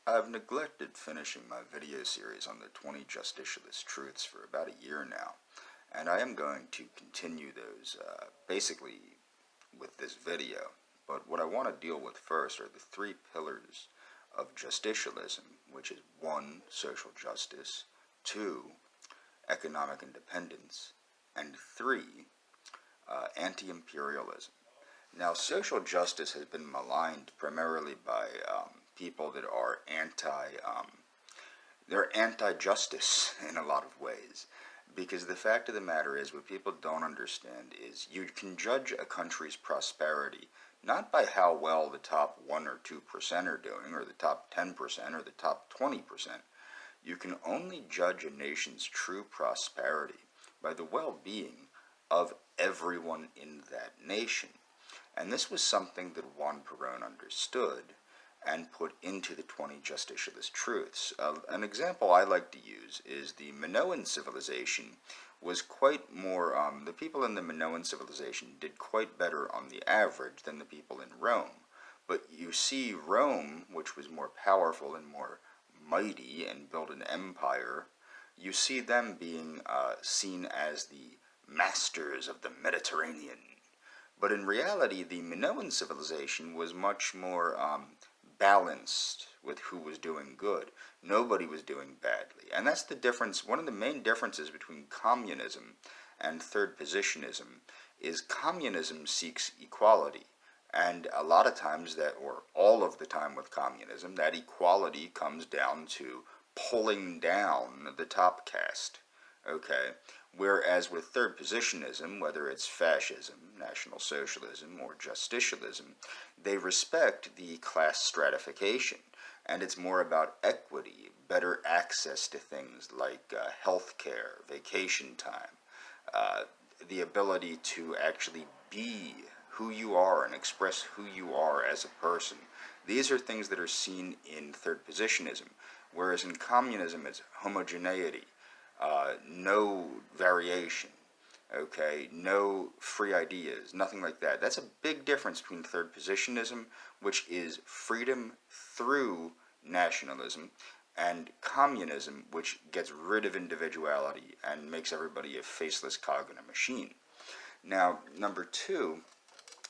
I've neglected finishing my video series on the 20 Justicialist truths for about a year now, and I am going to continue those basically with this video. But what I want to deal with first are the three pillars of Justicialism, which is 1. Social justice, 2. Economic independence, and 3. Anti-imperialism. Now, social justice has been maligned primarily by people that are they're anti-justice in a lot of ways, because the fact of the matter is, what people don't understand is you can judge a country's prosperity not by how well the top 1 or 2% are doing, or the top 10% or the top 20%. You can only judge a nation's true prosperity by the well-being of everyone in that nation. And this was something that Juan Perón understood and put into the 20 Justicialist truths. An example I like to use is the Minoan civilization was quite more, the people in the Minoan civilization did quite better on the average than the people in Rome. But you see Rome, which was more powerful and more mighty and built an empire, you see them being seen as the masters of the Mediterranean. But in reality, the Minoan civilization was much more balanced with who was doing good. Nobody was doing badly. And that's the difference. One of the main differences between communism and third positionism is communism seeks equality. And a lot of times or all of the time with communism, that equality comes down to pulling down the top caste. Okay? Whereas with third positionism, whether it's fascism, National Socialism, or Justicialism, they respect the class stratification, and it's more about equity, better access to things like health care, vacation time, the ability to actually be who you are and express who you are as a person. These are things that are seen in third positionism, whereas in communism it's homogeneity. No variation, okay, no free ideas, nothing like that. That's a big difference between third positionism, which is freedom through nationalism, and communism, which gets rid of individuality and makes everybody a faceless cog in a machine. Now, number 2,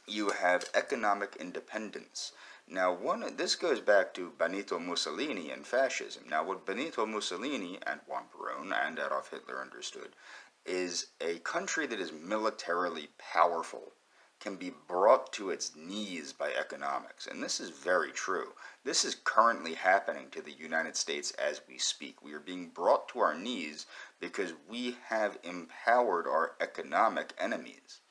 you have economic independence. Now, this goes back to Benito Mussolini and fascism. Now, what Benito Mussolini and Juan Perón and Adolf Hitler understood is a country that is militarily powerful can be brought to its knees by economics. And this is very true. This is currently happening to the United States as we speak. We are being brought to our knees because we have empowered our economic enemies.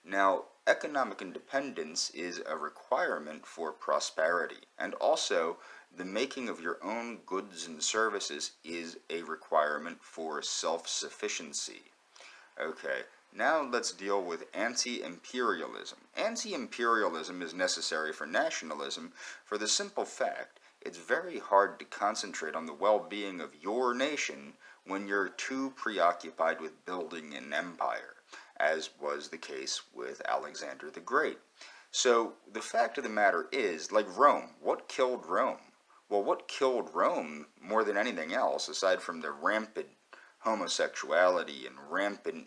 Now, economic independence is a requirement for prosperity, and also the making of your own goods and services is a requirement for self-sufficiency. Okay, now let's deal with anti-imperialism. Anti-imperialism is necessary for nationalism for the simple fact it's very hard to concentrate on the well-being of your nation when you're too preoccupied with building an empire, as was the case with Alexander the Great. So the fact of the matter is, like Rome, what killed Rome? Well, what killed Rome more than anything else, aside from the rampant homosexuality and rampant,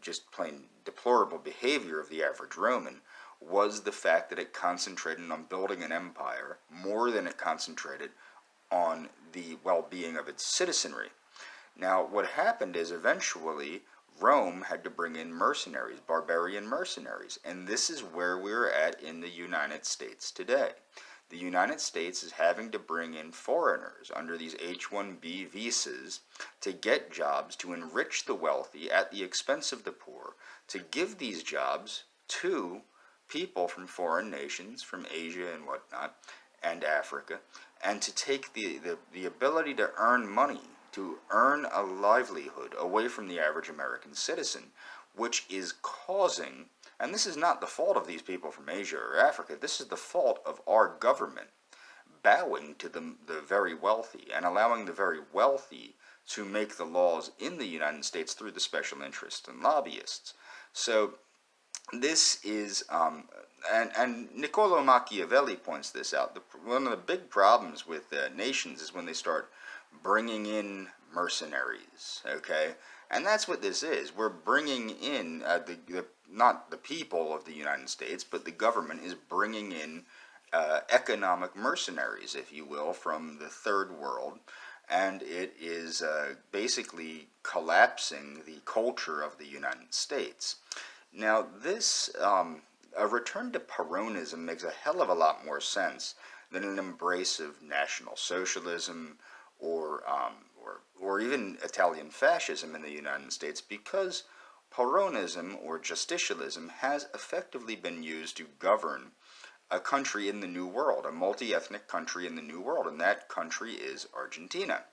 just plain deplorable behavior of the average Roman, was the fact that it concentrated on building an empire more than it concentrated on the well-being of its citizenry. Now, what happened is eventually Rome had to bring in mercenaries, barbarian mercenaries, and this is where we're at in the United States today. The United States is having to bring in foreigners under these H-1B visas to get jobs, to enrich the wealthy at the expense of the poor, to give these jobs to people from foreign nations, from Asia and whatnot, and Africa, and to take the ability to earn money, to earn a livelihood away from the average American citizen, which is causing, and this is not the fault of these people from Asia or Africa, this is the fault of our government bowing to the very wealthy and allowing the very wealthy to make the laws in the United States through the special interests and lobbyists. So this is, and Niccolo Machiavelli points this out. One of the big problems with nations is when they start bringing in mercenaries, okay? And that's what this is. We're bringing in, not the people of the United States, but the government is bringing in economic mercenaries, if you will, from the third world, and it is basically collapsing the culture of the United States. Now, a return to Peronism makes a hell of a lot more sense than an embrace of National Socialism or even Italian fascism in the United States, because Peronism or Justicialism has effectively been used to govern a country in the New World, a multi-ethnic country in the New World, and that country is Argentina.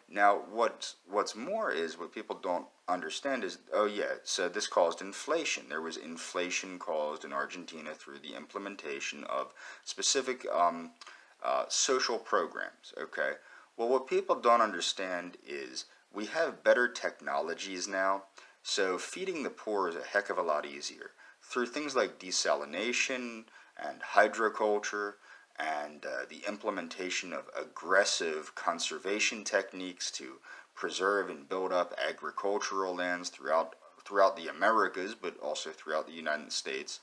Now, what's more is, what people don't understand is, oh yeah, so this caused inflation. There was inflation caused in Argentina through the implementation of specific social programs, okay? Well, what people don't understand is we have better technologies now, so feeding the poor is a heck of a lot easier through things like desalination and hydroculture and the implementation of aggressive conservation techniques to preserve and build up agricultural lands throughout the Americas, but also throughout the United States.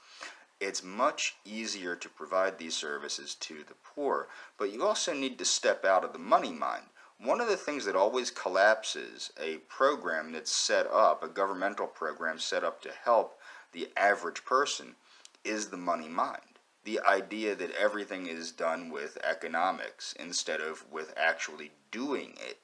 It's much easier to provide these services to the poor, but you also need to step out of the money mine. One of the things that always collapses a program that's set up, a governmental program set up to help the average person, is the money mind. The idea that everything is done with economics instead of with actually doing it.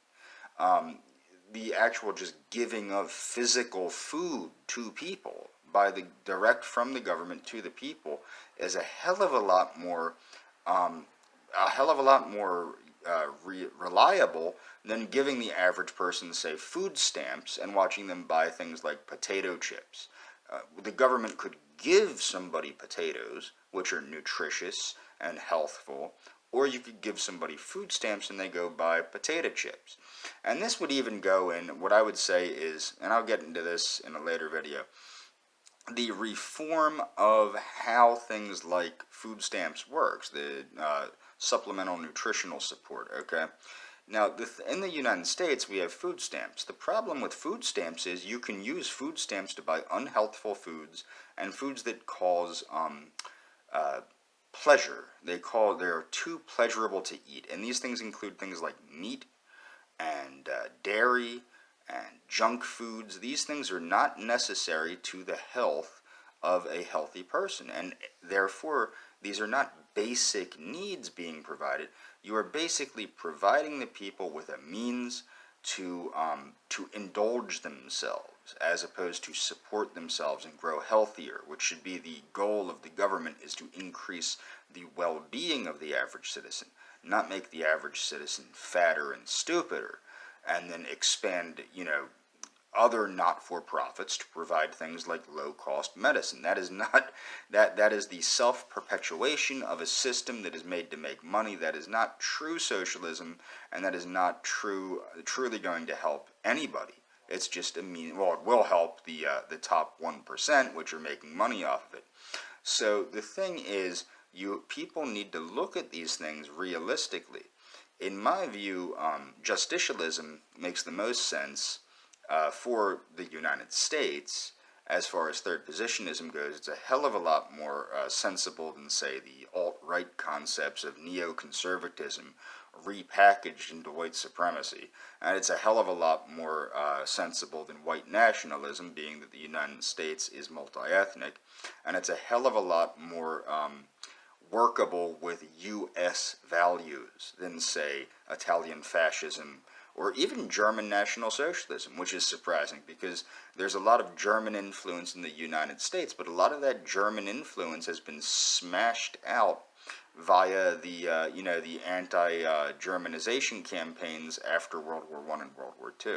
The actual just giving of physical food to people by the direct from the government to the people is a hell of a lot more reliable than giving the average person, say, food stamps and watching them buy things like potato chips. The government could give somebody potatoes, which are nutritious and healthful, or you could give somebody food stamps and they go buy potato chips. And this would even go in what I would say is, and I'll get into this in a later video, the reform of how things like food stamps works, the supplemental nutritional support, okay? Now, in the United States, we have food stamps. The problem with food stamps is you can use food stamps to buy unhealthful foods and foods that cause pleasure. They're too pleasurable to eat, and these things include things like meat and dairy and junk foods. These things are not necessary to the health of a healthy person, and therefore these are not basic needs being provided. You are basically providing the people with a means to indulge themselves, as opposed to support themselves and grow healthier, which should be the goal of the government, is to increase the well-being of the average citizen, not make the average citizen fatter and stupider, and then expand, other not-for-profits to provide things like low-cost medicine. That is not that is the self-perpetuation of a system that is made to make money. That is not true socialism, and that is not truly going to help anybody. It's just it will help the top 1%, which are making money off of it. So the thing is, people need to look at these things realistically. In my view, justicialism makes the most sense for the United States. As far as third positionism goes, it's a hell of a lot more sensible than, say, the alt-right concepts of neoconservatism repackaged into white supremacy. And it's a hell of a lot more sensible than white nationalism, being that the United States is multi-ethnic. And it's a hell of a lot more workable with U.S. values than, say, Italian fascism or even German National Socialism, which is surprising because there's a lot of German influence in the United States, but a lot of that German influence has been smashed out via the the anti-Germanization campaigns after World War I and World War II.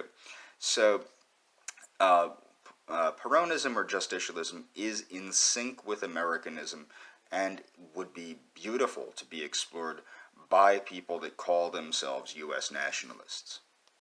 So Peronism or Justicialism is in sync with Americanism and would be beautiful to be explored by people that call themselves U S nationalists.